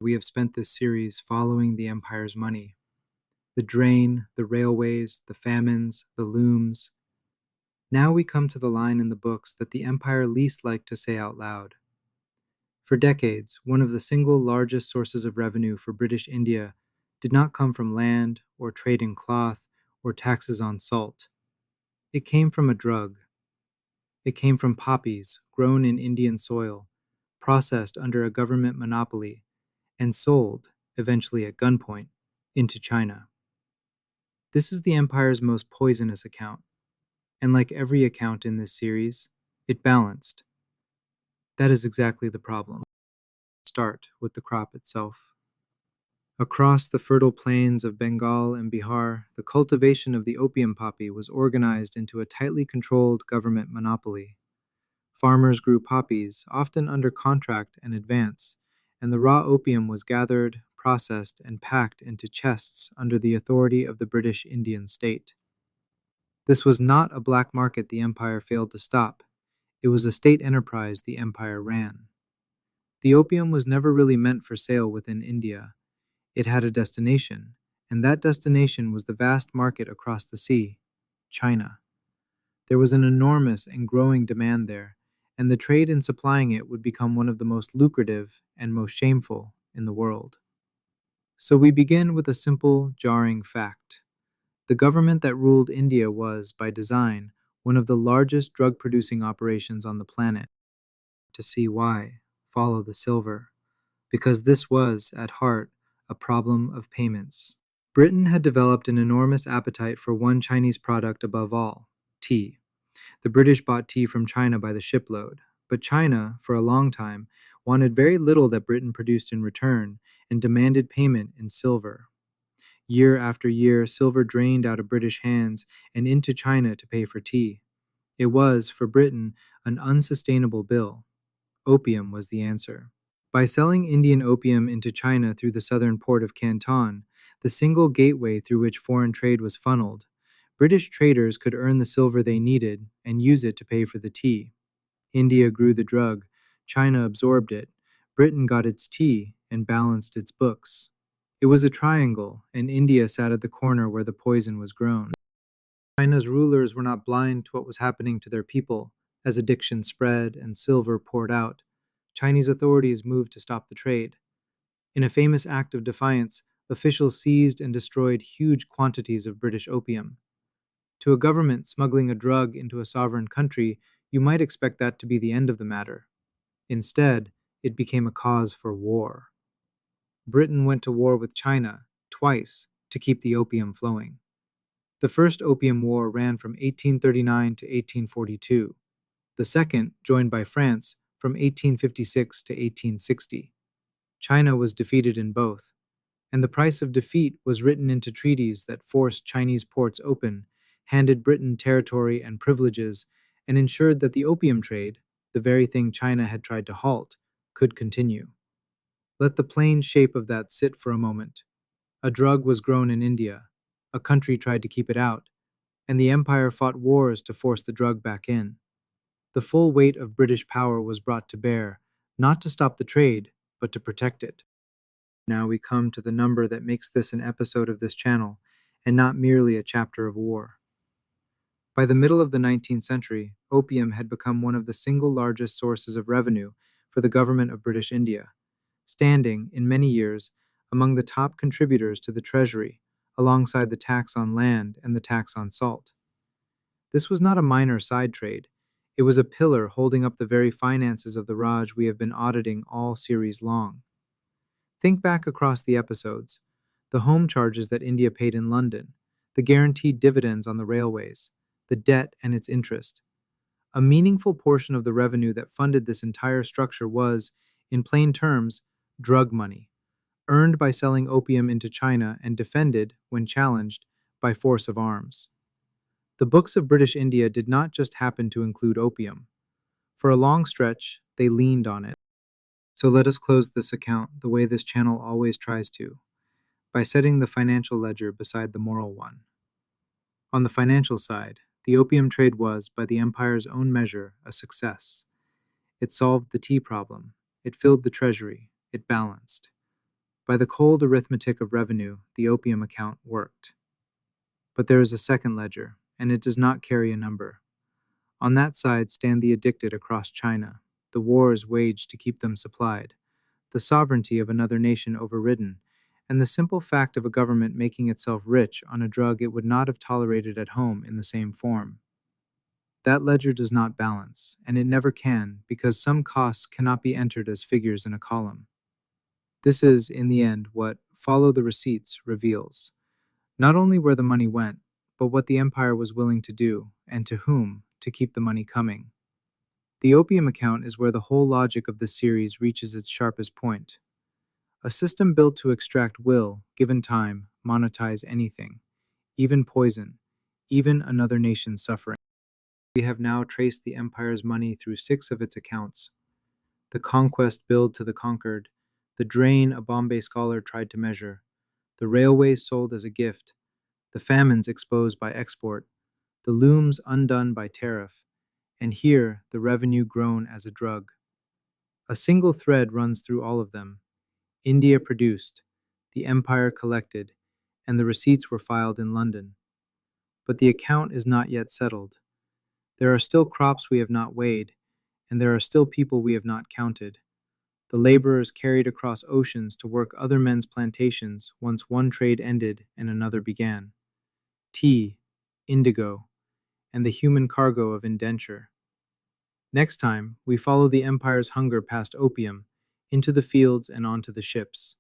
We have spent this series following the empire's money. The drain, the railways, the famines, the looms. Now we come to the line in the books that the empire least liked to say out loud. For decades, one of the single largest sources of revenue for British India did not come from land, or trade in cloth, or taxes on salt. It came from a drug. It came from poppies grown in Indian soil, processed under a government monopoly, and sold, eventually at gunpoint, into China. This is the empire's most poisonous account, and like every account in this series, it balanced. That is exactly the problem. Start with the crop itself. Across the fertile plains of Bengal and Bihar, the cultivation of the opium poppy was organized into a tightly controlled government monopoly. Farmers grew poppies, often under contract and advance, and the raw opium was gathered, processed, and packed into chests under the authority of the British Indian state. This was not a black market the empire failed to stop. It was a state enterprise the empire ran. The opium was never really meant for sale within India. It had a destination, and that destination was the vast market across the sea, China. There was an enormous and growing demand there, and the trade in supplying it would become one of the most lucrative and most shameful in the world. So we begin with a simple, jarring fact. The government that ruled India was, by design, one of the largest drug producing operations on the planet. To see why, follow the silver, because this was, at heart, a problem of payments. Britain had developed an enormous appetite for one Chinese product above all, tea. The British bought tea from China by the shipload, but China, for a long time, wanted very little that Britain produced in return and demanded payment in silver. Year after year, silver drained out of British hands and into China to pay for tea. It was, for Britain, an unsustainable bill. Opium was the answer. By selling Indian opium into China through the southern port of Canton, the single gateway through which foreign trade was funneled, British traders could earn the silver they needed and use it to pay for the tea. India grew the drug, China absorbed it, Britain got its tea and balanced its books. It was a triangle, and India sat at the corner where the poison was grown. China's rulers were not blind to what was happening to their people. As addiction spread and silver poured out, Chinese authorities moved to stop the trade. In a famous act of defiance, officials seized and destroyed huge quantities of British opium. To a government smuggling a drug into a sovereign country, you might expect that to be the end of the matter. Instead, it became a cause for war. Britain went to war with China, twice, to keep the opium flowing. The First Opium War ran from 1839 to 1842. The second, joined by France, from 1856 to 1860. China was defeated in both, and the price of defeat was written into treaties that forced Chinese ports open, handed Britain territory and privileges, and ensured that the opium trade, the very thing China had tried to halt, could continue. Let the plain shape of that sit for a moment. A drug was grown in India. A country tried to keep it out, and the empire fought wars to force the drug back in. The full weight of British power was brought to bear, not to stop the trade, but to protect it. Now we come to the number that makes this an episode of this channel, and not merely a chapter of war. By the middle of the 19th century, opium had become one of the single largest sources of revenue for the government of British India, standing, in many years, among the top contributors to the treasury, alongside the tax on land and the tax on salt. This was not a minor side trade. It was a pillar holding up the very finances of the Raj we have been auditing all series long. Think back across the episodes. The home charges that India paid in London, the guaranteed dividends on the railways, the debt and its interest. A meaningful portion of the revenue that funded this entire structure was, in plain terms, drug money, earned by selling opium into China and defended, when challenged, by force of arms. The books of British India did not just happen to include opium. For a long stretch, they leaned on it. So let us close this account the way this channel always tries to, by setting the financial ledger beside the moral one. On the financial side, the opium trade was, by the empire's own measure, a success. It solved the tea problem, it filled the treasury, it balanced. By the cold arithmetic of revenue, the opium account worked. But there is a second ledger, and it does not carry a number. On that side stand the addicted across China, the wars waged to keep them supplied, the sovereignty of another nation overridden, and the simple fact of a government making itself rich on a drug it would not have tolerated at home in the same form. That ledger does not balance, and it never can, because some costs cannot be entered as figures in a column. This is, in the end, what "Follow the Receipts" reveals. Not only where the money went, but what the empire was willing to do, and to whom, to keep the money coming. The opium account is where the whole logic of this series reaches its sharpest point. A system built to extract will, given time, monetize anything, even poison, even another nation's suffering. We have now traced the empire's money through 6 of its accounts. The conquest billed to the conquered, the drain a Bombay scholar tried to measure, the railways sold as a gift, the famines exposed by export, the looms undone by tariff, and here the revenue grown as a drug. A single thread runs through all of them. India produced, the empire collected, and the receipts were filed in London. But the account is not yet settled. There are still crops we have not weighed, and there are still people we have not counted. The laborers carried across oceans to work other men's plantations once one trade ended and another began. Tea, indigo, and the human cargo of indenture. Next time, we follow the empire's hunger past opium, into the fields and onto the ships.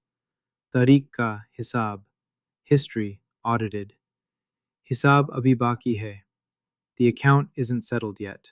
Tareekh ka Hisaab, history audited. Hisaab abhi baki hai. The account isn't settled yet.